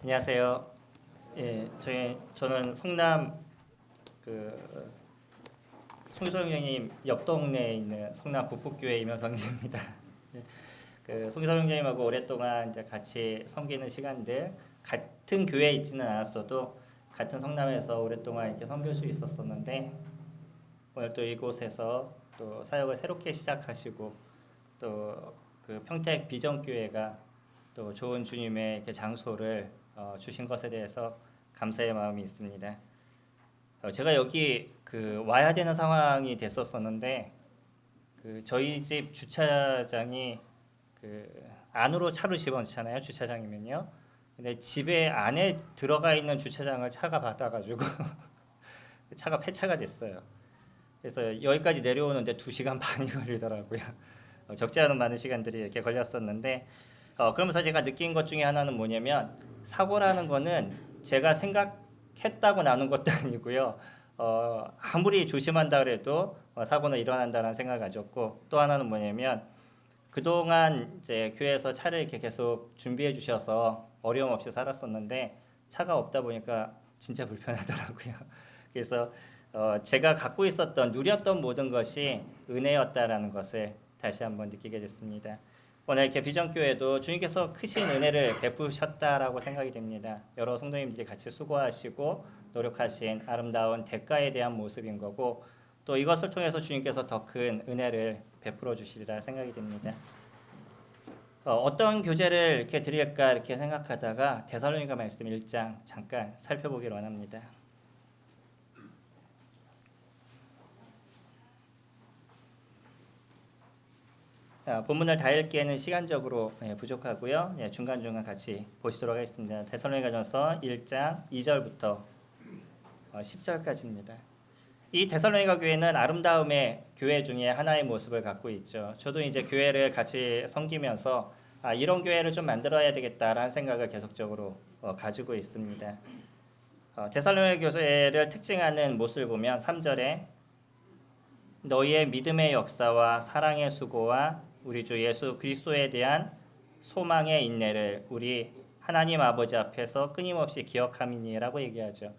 안녕하세요. 저는 성남 그 송기성 형님 옆 동네에 있는 성남 북북교회 임현성입니다. 송기성 형님하고 오랫동안 이제 같이 섬기는 시간들 같은 교회에 있지는 않았어도 같은 성남에서 오랫동안 이렇게 섬길 수 있었었는데 오늘 또 이곳에서 또 사역을 새롭게 시작하시고 또 그 평택 비전교회가 또 좋은 주님의 이렇게 장소를 주신 것에 대해서 감사의 마음이 있습니다. 제가 여기 와야 되는 상황이 됐었었는데 저희 집 주차장이 안으로 차를 집어넣잖아요. 주차장이면요. 근데 집에 안에 들어가 있는 주차장을 차가 받아가지고 차가 폐차가 됐어요. 그래서 여기까지 내려오는데 2시간 반이 걸리더라고요. 적지 않은 많은 시간들이 이렇게 걸렸었는데 그러면서 제가 느낀 것 중에 하나는 뭐냐면 사고라는 거는 제가 생각했다고 나는 것도 아니고요. 아무리 조심한다 그래도 사고는 일어난다는 생각을 가졌고 또 하나는 뭐냐면 그동안 이제 교회에서 차를 이렇게 계속 준비해 주셔서 어려움 없이 살았었는데 차가 없다 보니까 진짜 불편하더라고요. 그래서 제가 갖고 있었던 누렸던 모든 것이 은혜였다라는 것을 다시 한번 느끼게 됐습니다. 오늘 이렇게 비전교회도 주님께서 크신 은혜를 베푸셨다라고 생각이 됩니다. 여러 성도님들이 같이 수고하시고 노력하신 아름다운 대가에 대한 모습인 거고 또 이것을 통해서 주님께서 더 큰 은혜를 베풀어 주시리라 생각이 됩니다. 어떤 교제를 이렇게 드릴까 이렇게 생각하다가 데살로니가 말씀 1장 잠깐 살펴보기를 원합니다. 본문을 다 읽기에는 시간적으로 부족하고요. 중간중간 같이 보시도록 하겠습니다. 데살로니가전서 1장 2절부터 10절까지입니다. 이 데살로니가 교회는 아름다움의 교회 중에 하나의 모습을 갖고 있죠. 저도 이제 교회를 같이 섬기면서 이런 교회를 좀 만들어야 되겠다라는 생각을 계속적으로 가지고 있습니다. 데살로니가 교회를 특징하는 모습을 보면 3절에 너희의 믿음의 역사와 사랑의 수고와 우리 주 예수 그리스도에 대한 소망의 인내를 우리 하나님 아버지 앞에서 끊임없이 기억함이니라고 얘기하죠.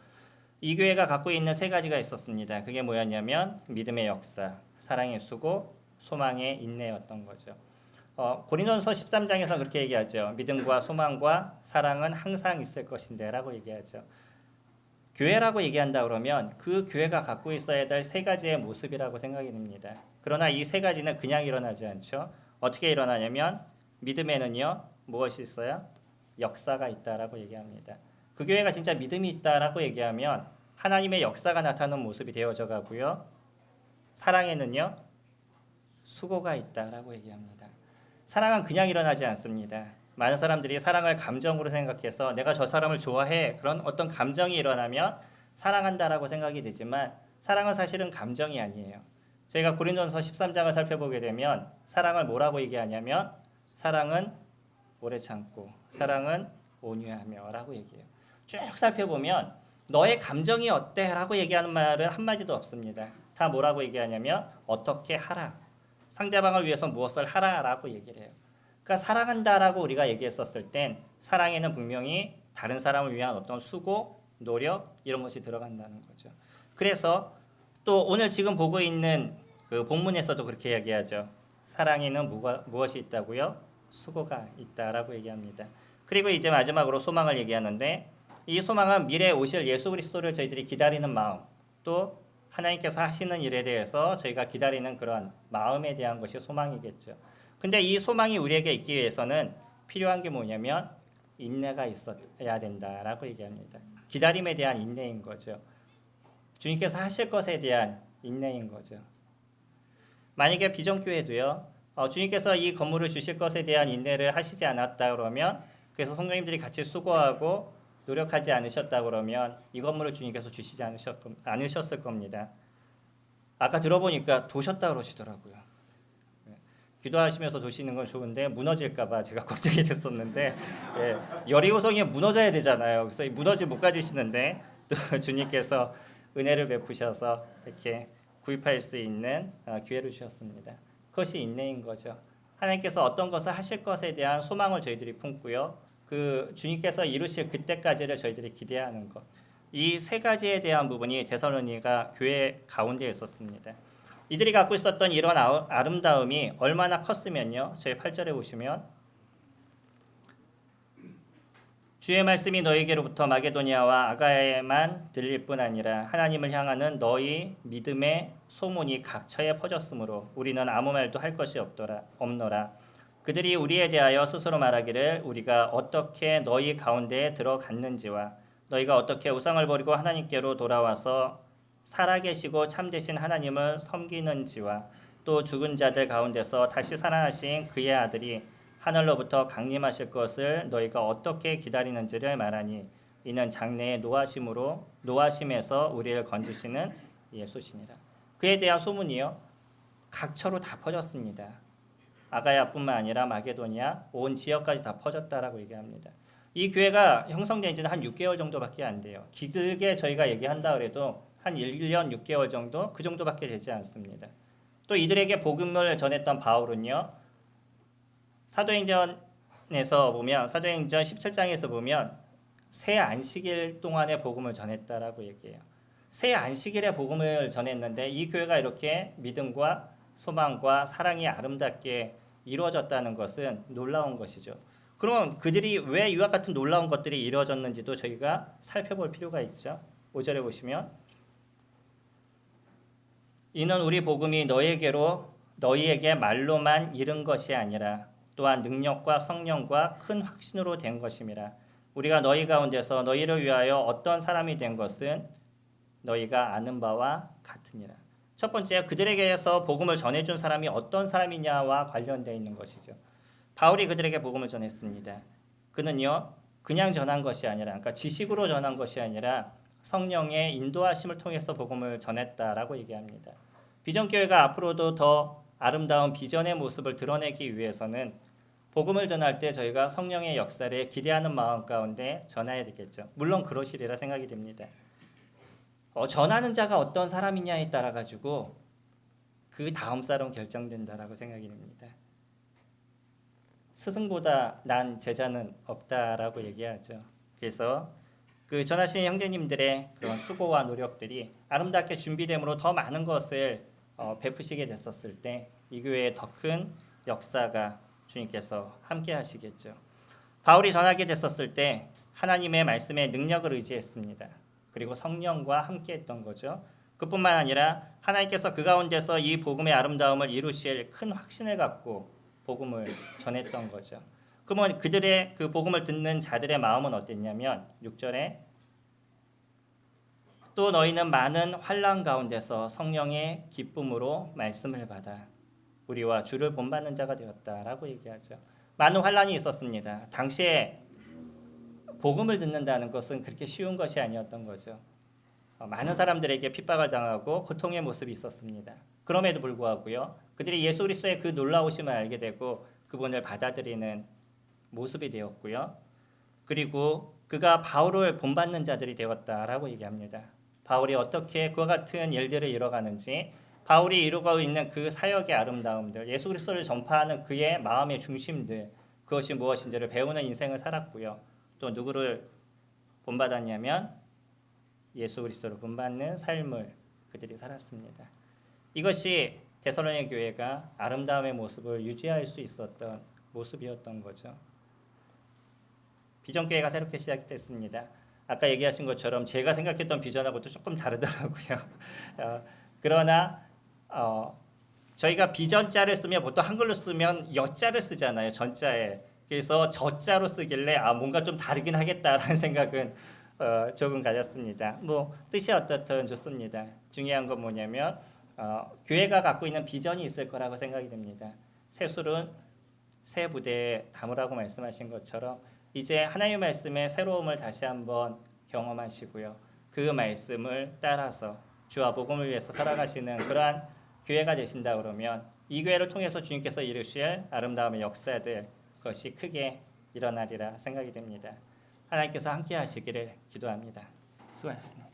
이 교회가 갖고 있는 3가지가 있었습니다. 그게 뭐였냐면 믿음의 역사, 사랑의 수고, 소망의 인내였던 거죠. 고린도전서 13장에서 그렇게 얘기하죠. 믿음과 소망과 사랑은 항상 있을 것인데라고 얘기하죠. 교회라고 얘기한다 그러면 그 교회가 갖고 있어야 될 3가지의 모습이라고 생각이 듭니다. 그러나 이 3가지는 그냥 일어나지 않죠. 어떻게 일어나냐면 믿음에는요 무엇이 있어요? 역사가 있다라고 얘기합니다. 그 교회가 진짜 믿음이 있다라고 얘기하면 하나님의 역사가 나타나는 모습이 되어져 가고요. 사랑에는요 수고가 있다라고 얘기합니다. 사랑은 그냥 일어나지 않습니다. 많은 사람들이 사랑을 감정으로 생각해서 내가 저 사람을 좋아해 그런 어떤 감정이 일어나면 사랑한다라고 생각이 되지만 사랑은 사실은 감정이 아니에요. 저희가 고린도전서 13장을 살펴보게 되면 사랑을 뭐라고 얘기하냐면 사랑은 오래 참고 사랑은 온유하며 라고 얘기해요. 쭉 살펴보면 너의 감정이 어때? 라고 얘기하는 말은 한마디도 없습니다. 다 뭐라고 얘기하냐면 어떻게 하라. 상대방을 위해서 무엇을 하라라고 얘기를 해요. 그러니까 사랑한다라고 우리가 얘기했었을 땐 사랑에는 분명히 다른 사람을 위한 어떤 수고, 노력 이런 것이 들어간다는 거죠. 그래서 또 오늘 지금 보고 있는 그 본문에서도 그렇게 얘기하죠. 사랑에는 무엇이 있다고요? 수고가 있다라고 얘기합니다. 그리고 이제 마지막으로 소망을 얘기하는데 이 소망은 미래에 오실 예수 그리스도를 저희들이 기다리는 마음 또 하나님께서 하시는 일에 대해서 저희가 기다리는 그런 마음에 대한 것이 소망이겠죠. 근데 이 소망이 우리에게 있기 위해서는 필요한 게 뭐냐면 인내가 있어야 된다라고 얘기합니다. 기다림에 대한 인내인 거죠. 주님께서 하실 것에 대한 인내인 거죠. 만약에 비전교회도요. 주님께서 이 건물을 주실 것에 대한 인내를 하시지 않았다 그러면 그래서 성도님들이 같이 수고하고 노력하지 않으셨다 그러면 이 건물을 주님께서 주시지 않으셨을 겁니다. 아까 들어보니까 도셨다 그러시더라고요. 기도하시면서 도시는 건 좋은데 무너질까봐 제가 걱정이 됐었는데 여리고성이 무너져야 되잖아요. 그래서 무너지 못 가지시는데 또 주님께서 은혜를 베푸셔서 이렇게 구입할 수 있는 기회를 주셨습니다. 그것이 인내인 거죠. 하나님께서 어떤 것을 하실 것에 대한 소망을 저희들이 품고요. 그 주님께서 이루실 그때까지를 저희들이 기대하는 것. 이 세 가지에 대한 부분이 데살로니가 교회 가운데 있었습니다. 이들이 갖고 있었던 이런 아름다움이 얼마나 컸으면요. 저희 8절에 보시면 주의 말씀이 너희에게로부터 마게도니아와 아가야에만 들릴 뿐 아니라 하나님을 향하는 너희 믿음의 소문이 각처에 퍼졌으므로 우리는 아무 말도 할 것이 없노라. 그들이 우리에 대하여 스스로 말하기를 우리가 어떻게 너희 가운데에 들어갔는지와 너희가 어떻게 우상을 버리고 하나님께로 돌아와서 살아계시고 참되신 하나님을 섬기는지와 또 죽은 자들 가운데서 다시 살아나신 그의 아들이 하늘로부터 강림하실 것을 너희가 어떻게 기다리는지를 말하니 이는 장래의 노하심에서 우리를 건지시는 예수시니라. 그에 대한 소문이요 각처로 다 퍼졌습니다. 아가야뿐만 아니라 마게도니아 온 지역까지 다 퍼졌다라고 얘기합니다. 이 교회가 형성된 지는 한 6개월 정도밖에 안 돼요. 길게 저희가 얘기한다 그래도 한 1년 6개월 정도 그 정도밖에 되지 않습니다. 또 이들에게 복음을 전했던 바울은요. 사도행전에서 보면 사도행전 17장에서 보면 새 안식일 동안에 복음을 전했다라고 얘기해요. 새 안식일에 복음을 전했는데 이 교회가 이렇게 믿음과 소망과 사랑이 아름답게 이루어졌다는 것은 놀라운 것이죠. 그러면 그들이 왜 이와 같은 놀라운 것들이 이루어졌는지도 저희가 살펴볼 필요가 있죠. 5절에 보시면 이는 우리 복음이 너희에게 말로만 이른 것이 아니라 또한 능력과 성령과 큰 확신으로 된 것임이라. 우리가 너희 가운데서 너희를 위하여 어떤 사람이 된 것은 너희가 아는 바와 같으니라. 첫 번째, 그들에게서 복음을 전해준 사람이 어떤 사람이냐와 관련되어 있는 것이죠. 바울이 그들에게 복음을 전했습니다. 그는요 그냥 전한 것이 아니라, 그러니까 지식으로 전한 것이 아니라 성령의 인도하심을 통해서 복음을 전했다라고 얘기합니다. 비전교회가 앞으로도 더 아름다운 비전의 모습을 드러내기 위해서는 복음을 전할 때 저희가 성령의 역사를 기대하는 마음 가운데 전해야 되겠죠. 물론 그러시리라 생각이 됩니다. 전하는 자가 어떤 사람이냐에 따라 가지고 그 다음 사람 결정된다라고 생각이 됩니다. 스승보다 난 제자는 없다라고 얘기하죠. 그래서 그 전하신 형제님들의 그런 수고와 노력들이 아름답게 준비됨으로 더 많은 것을 베푸시게 됐었을 때 이 교회에 더 큰 역사가 주님께서 함께 하시겠죠. 바울이 전하게 됐었을 때 하나님의 말씀에 능력을 의지했습니다. 그리고 성령과 함께 했던 거죠. 그뿐만 아니라 하나님께서 그 가운데서 이 복음의 아름다움을 이루실 큰 확신을 갖고 복음을 전했던 거죠. 그러면 그들의 그 복음을 듣는 자들의 마음은 어땠냐면 6절에 또 너희는 많은 환난 가운데서 성령의 기쁨으로 말씀을 받아 우리와 주를 본받는 자가 되었다라고 얘기하죠. 많은 환난이 있었습니다. 당시에 복음을 듣는다는 것은 그렇게 쉬운 것이 아니었던 거죠. 많은 사람들에게 핍박을 당하고 고통의 모습이 있었습니다. 그럼에도 불구하고요. 그들이 예수 그리스도의 그 놀라우심을 알게 되고 그분을 받아들이는 모습이 되었고요. 그리고 그가 바울을 본받는 자들이 되었다라고 얘기합니다. 바울이 어떻게 그와 같은 일들을 이뤄가는지, 바울이 이루고 있는 그 사역의 아름다움들, 예수 그리스도를 전파하는 그의 마음의 중심들, 그것이 무엇인지를 배우는 인생을 살았고요. 또 누구를 본받았냐면 예수 그리스도를 본받는 삶을 그들이 살았습니다. 이것이 데살로니가 교회가 아름다움의 모습을 유지할 수 있었던 모습이었던 거죠. 비전교회가 새롭게 시작됐습니다. 아까 얘기하신 것처럼 제가 생각했던 비전하고도 조금 다르더라고요. 그러나 저희가 비전자를 쓰면 보통 한글로 쓰면 여자를 쓰잖아요. 전자에. 그래서 저자로 쓰길래 뭔가 좀 다르긴 하겠다라는 생각은 조금 가졌습니다. 뭐 뜻이 어떻든 좋습니다. 중요한 건 뭐냐면 교회가 갖고 있는 비전이 있을 거라고 생각이 됩니다. 새술은 새 부대에 담으라고 말씀하신 것처럼 이제 하나님의 말씀의 새로움을 다시 한번 경험하시고요. 그 말씀을 따라서 주와 복음을 위해서 살아가시는 그러한 교회가 되신다 그러면 이 교회를 통해서 주님께서 이루실 아름다움의 역사들 그것이 크게 일어나리라 생각이 됩니다. 하나님께서 함께 하시기를 기도합니다. 수고하셨습니다.